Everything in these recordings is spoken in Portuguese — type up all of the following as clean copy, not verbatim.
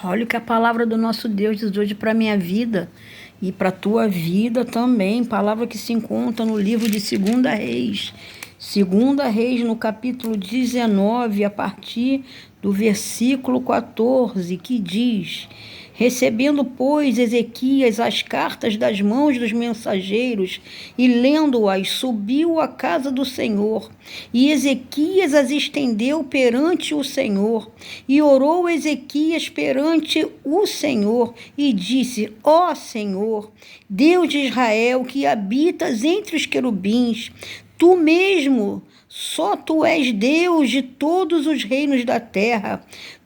Olha o que a palavra do nosso Deus diz hoje para a minha vida e para a tua vida também. Palavra que se encontra no livro de 2 Reis. 2 Reis, no capítulo 19, a partir do versículo 14, que diz: Recebendo, pois, Ezequias as cartas das mãos dos mensageiros e lendo-as, subiu à casa do Senhor. E Ezequias as estendeu perante o Senhor. E orou Ezequias perante o Senhor e disse: Ó Senhor, Deus de Israel, que habitas entre os querubins, tu mesmo, só tu és Deus de todos os reinos da terra.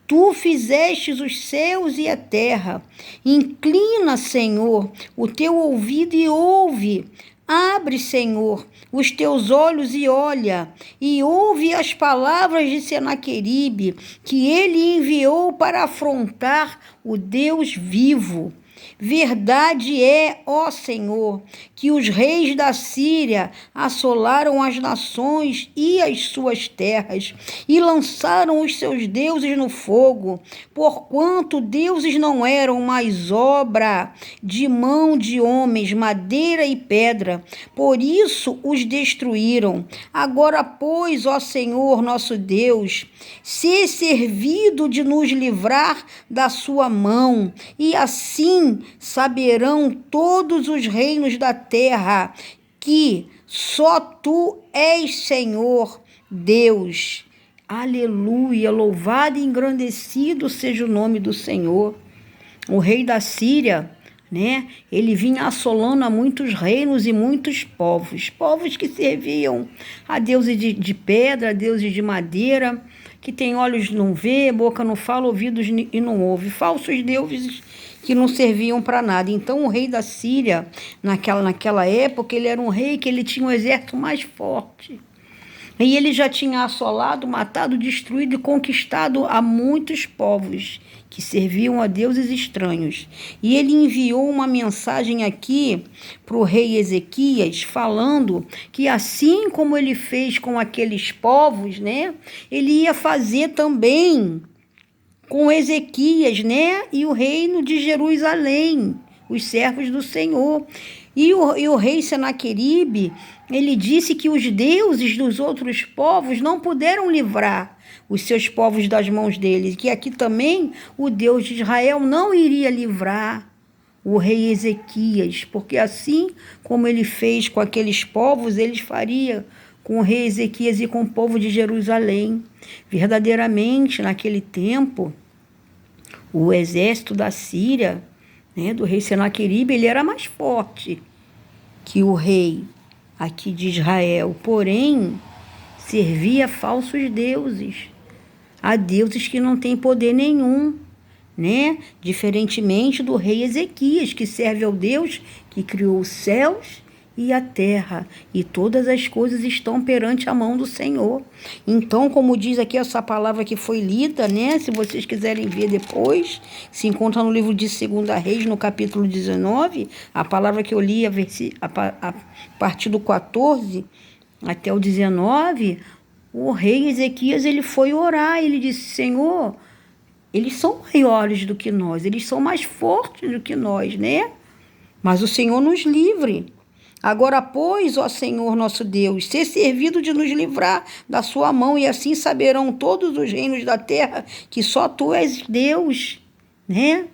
Tu fizestes os céus e a terra. Inclina, Senhor, o teu ouvido e ouve. Abre, Senhor, os teus olhos e olha, e ouve as palavras de Senaqueribe, que ele enviou para afrontar o Deus vivo. Verdade é, ó Senhor, que os reis da Síria assolaram as nações e as suas terras, e lançaram os seus deuses no fogo, porquanto deuses não eram mais obra de mão de homens, madeira e pedra, por isso os destruíram. Agora, pois, ó Senhor nosso Deus, se servido de nos livrar da sua mão, e assim saberão todos os reinos da terra que só tu és Senhor Deus. Aleluia, louvado e engrandecido seja o nome do Senhor. O rei da Síria, né? Ele vinha assolando a muitos reinos e muitos povos que serviam a deuses de pedra, a deuses de madeira, que tem olhos não vê, boca não fala, ouvidos e não ouve, falsos deuses que não serviam para nada. Então o rei da Síria, naquela época, ele era um rei que ele tinha um exército mais forte. E ele já tinha assolado, matado, destruído e conquistado a muitos povos que serviam a deuses estranhos. E ele enviou uma mensagem aqui para o rei Ezequias, falando que assim como ele fez com aqueles povos, né, ele ia fazer também com Ezequias, né, e o reino de Jerusalém, os servos do Senhor. E o rei Senaqueribe, ele disse que os deuses dos outros povos não puderam livrar os seus povos das mãos deles, que aqui também o Deus de Israel não iria livrar o rei Ezequias, porque assim como ele fez com aqueles povos, ele faria com o rei Ezequias e com o povo de Jerusalém. Verdadeiramente, naquele tempo, o exército da Síria, né, do rei Senaqueribe, ele era mais forte que o rei aqui de Israel, porém servia a falsos deuses, a deuses que não têm poder nenhum, né? Diferentemente do rei Ezequias, que serve ao Deus que criou os céus e a terra, e todas as coisas estão perante a mão do Senhor. Então, como diz aqui essa palavra que foi lida, né? Se vocês quiserem ver depois, se encontra no livro de 2 Reis, no capítulo 19, a palavra que eu li a partir do 14 até o 19, o rei Ezequias, ele foi orar, ele disse: Senhor, eles são maiores do que nós, eles são mais fortes do que nós, né? Mas o Senhor nos livre. Agora, pois, ó Senhor nosso Deus, ser servido de nos livrar da sua mão, e assim saberão todos os reinos da terra que só tu és Deus, né?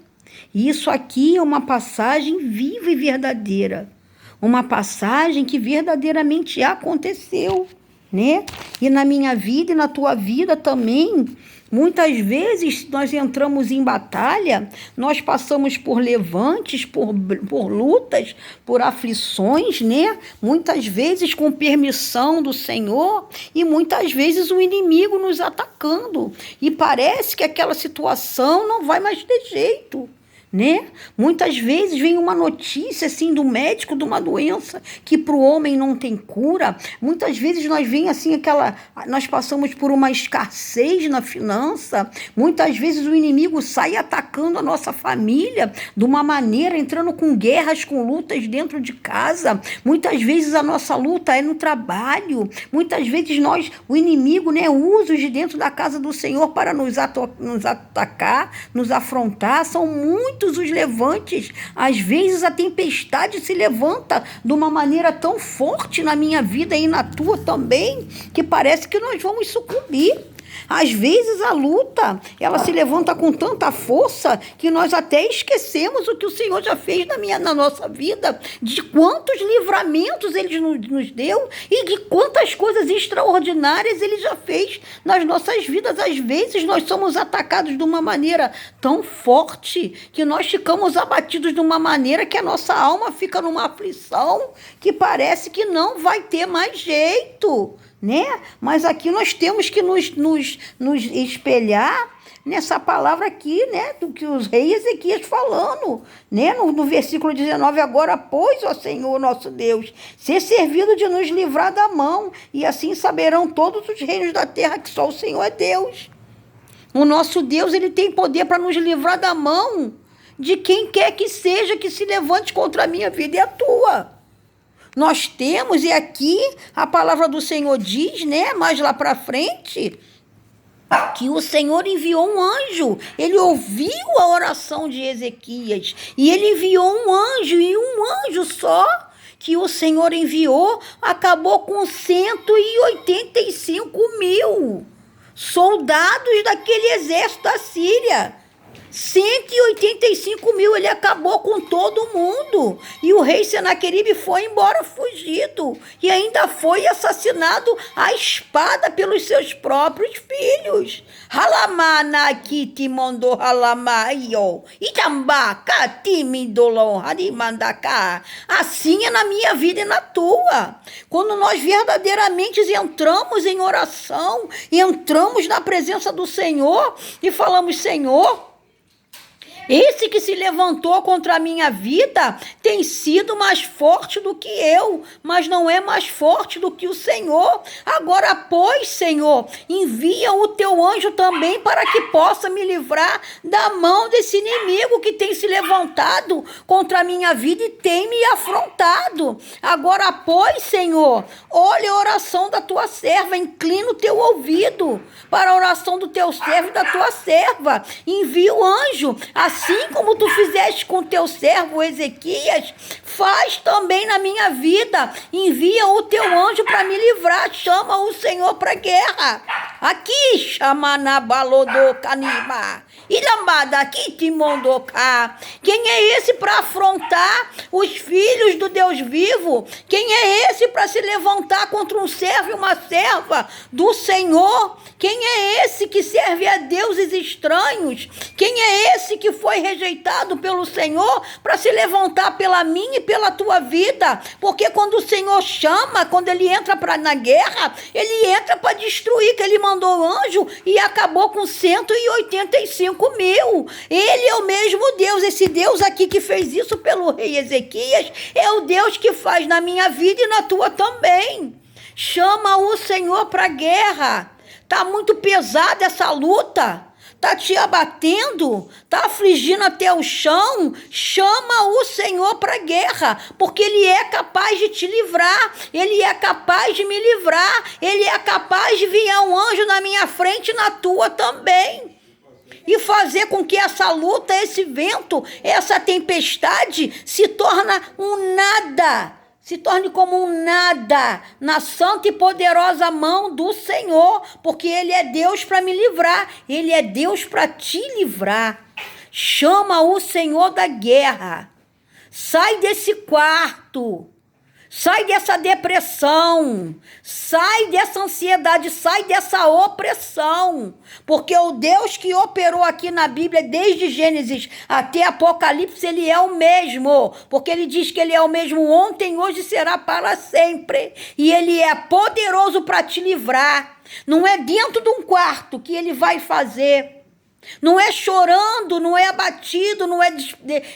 E isso aqui é uma passagem viva e verdadeira, uma passagem que verdadeiramente aconteceu, né? E na minha vida e na tua vida também, muitas vezes nós entramos em batalha, nós passamos por levantes, por lutas, por aflições, né? Muitas vezes com permissão do Senhor e muitas vezes o inimigo nos atacando. E parece que aquela situação não vai mais ter jeito, né? Muitas vezes vem uma notícia assim do médico de uma doença que para o homem não tem cura. Muitas vezes nós passamos por uma escassez na finança. Muitas vezes o inimigo sai atacando a nossa família de uma maneira, entrando com guerras, com lutas dentro de casa. Muitas vezes a nossa luta é no trabalho. Muitas vezes o inimigo, né, usa de dentro da casa do Senhor para nos atacar, nos afrontar. São muitos os levantes. Às vezes a tempestade se levanta de uma maneira tão forte na minha vida e na tua também, que parece que nós vamos sucumbir. Às vezes a luta, ela se levanta com tanta força que nós até esquecemos o que o Senhor já fez na nossa vida, de quantos livramentos Ele nos deu e de quantas coisas extraordinárias Ele já fez nas nossas vidas. Às vezes nós somos atacados de uma maneira tão forte que nós ficamos abatidos de uma maneira que a nossa alma fica numa aflição que parece que não vai ter mais jeito, né? Mas aqui nós temos que nos espelhar nessa palavra aqui, né? Do que os reis Ezequias falando, né? No versículo 19, agora, pois, ó Senhor nosso Deus, ser servido de nos livrar da mão, e assim saberão todos os reinos da terra que só o Senhor é Deus. O nosso Deus, Ele tem poder para nos livrar da mão de quem quer que seja que se levante contra a minha vida e a tua. Nós temos, e aqui a palavra do Senhor diz, né, mais lá para frente, que o Senhor enviou um anjo. Ele ouviu a oração de Ezequias e ele enviou um anjo, e um anjo só que o Senhor enviou acabou com 185.000 soldados daquele exército da Síria. 185.000, ele acabou com todo mundo. E o rei Senaqueribe foi embora fugido. E ainda foi assassinado à espada pelos seus próprios filhos. Halamana kiti mondo halamaio. Itamba kati mindolon harimandaka. Assim é na minha vida e na tua. Quando nós verdadeiramente entramos em oração, entramos na presença do Senhor e falamos, Senhor, esse que se levantou contra a minha vida tem sido mais forte do que eu, mas não é mais forte do que o Senhor. Agora, pois, Senhor, envia o teu anjo também para que possa me livrar da mão desse inimigo que tem se levantado contra a minha vida e tem me afrontado. Agora, pois, Senhor, olha a oração da tua serva, inclina o teu ouvido para a oração do teu servo e da tua serva. Envia o anjo, assim como tu fizeste com teu servo Ezequias, faz também na minha vida. Envia o teu anjo para me livrar. Chama o Senhor para a guerra. Aqui, chama na balodô canima. Ilambada, aqui te mondoca. Quem é esse para afrontar os filhos do Deus vivo? Quem é esse para se levantar contra um servo e uma serva do Senhor? Quem é esse que serve a deuses estranhos? Quem é esse que foi rejeitado pelo Senhor para se levantar pela minha e pela tua vida? Porque quando o Senhor chama, quando Ele entra na guerra, Ele entra para destruir, que Ele mandou anjo e acabou com 185.000. Ele é o mesmo Deus. Esse Deus aqui que fez isso pelo rei Ezequias é o Deus que faz na minha vida e na tua também. Chama o Senhor para a guerra. Está muito pesada essa luta. Está te abatendo, está afligindo até o chão. Chama o Senhor para a guerra, porque Ele é capaz de te livrar, Ele é capaz de me livrar, Ele é capaz de enviar um anjo na minha frente e na tua também. E fazer com que essa luta, esse vento, essa tempestade se torne um nada. Se torne como um nada na santa e poderosa mão do Senhor, porque Ele é Deus para me livrar, Ele é Deus para te livrar. Chama o Senhor da guerra. Sai desse quarto. Sai dessa depressão, sai dessa ansiedade, sai dessa opressão, porque o Deus que operou aqui na Bíblia, desde Gênesis até Apocalipse, Ele é o mesmo, porque Ele diz que Ele é o mesmo ontem, hoje e será para sempre, e Ele é poderoso para te livrar. Não é dentro de um quarto que Ele vai fazer Não é chorando, não é abatido, não é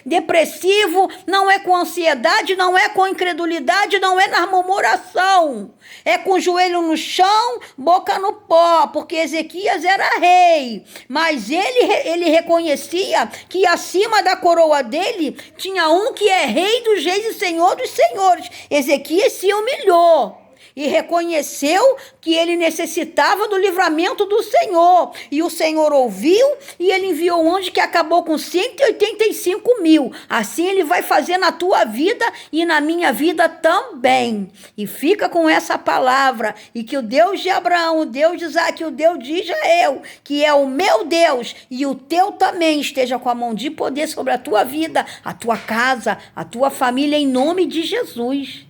depressivo, não é com ansiedade, não é com incredulidade, não é na murmuração. É com o joelho no chão, boca no pó, porque Ezequias era rei. Mas ele reconhecia que acima da coroa dele tinha um que é rei dos reis e senhor dos senhores. Ezequias se humilhou e reconheceu que ele necessitava do livramento do Senhor. E o Senhor ouviu e ele enviou um anjo que acabou com 185 mil. Assim ele vai fazer na tua vida e na minha vida também. E fica com essa palavra. E que o Deus de Abraão, o Deus de Isaac, o Deus de Israel, que é o meu Deus e o teu também, esteja com a mão de poder sobre a tua vida, a tua casa, a tua família, em nome de Jesus.